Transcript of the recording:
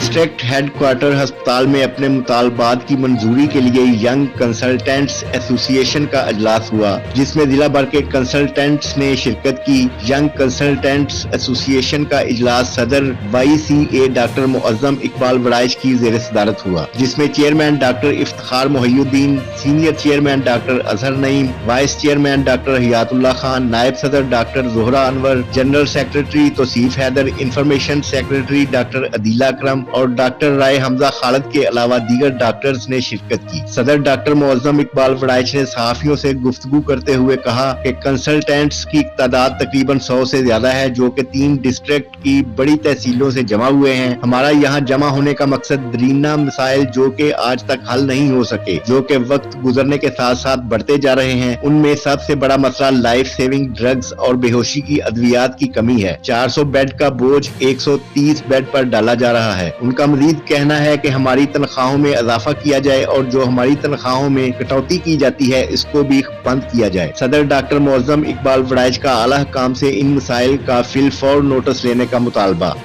District head quarter हस्पताल में अपने मुतालबात की मंजूरी के लिए यंग कंसल्टेंट्स एसोसिएशन का अजलास हुआ, जिसमें जिला भर के कंसल्टेंट्स ने शिरकत की। यंग कंसल्टेंट्स एसोसिएशन का इजलास सदर YCA डॉक्टर मुअज्जम इकबाल वड़ाइच की ज़ेर सदारत हुआ, जिसमें chairman doctor Iftikhar Mohiuddin, senior chairman doctor Azhar Naeem, vice chairman doctor Hayatullah Khan, नायब सदर doctor Zohra Anwar, general secretary Tauseef Haider, information secretary doctor Adeela Akram और डॉक्टर राय हमजा खालिद के अलावा दीगर डॉक्टर्स ने शिरकत की। सदर डॉक्टर मुअज्जम इकबाल वड़ाइच ने सहाफियों से गुफ्तगू करते हुए कहा कि कंसल्टेंट्स की तादाद तकरीबन 100 से ज्यादा है, जो कि 3 डिस्ट्रिक्ट की बड़ी तहसीलों से जमा हुए हैं। हमारा यहाँ जमा होने का मकसद दरीना मसाइल जो कि आज तक हल नहीं हो सके, जो कि वक्त गुजरने के साथ साथ बढ़ते जा रहे हैं, उनमें सबसे बड़ा मसला लाइफ सेविंग ड्रग्स और बेहोशी की अद्वियात की कमी है। 400 बेड का बोझ 130 बेड पर डाला जा रहा है। उनका मजीद कहना है कि हमारी तनख्वाहों में इजाफा किया जाए और जो हमारी तनख्वाहों में कटौती की जाती है इसको भी बंद किया जाए। सदर डॉक्टर मुअज्जम इकबाल वड़ाइच का आला हुकाम से इन मसाइल का फिल फौर नोटिस लेने का मुतालबा।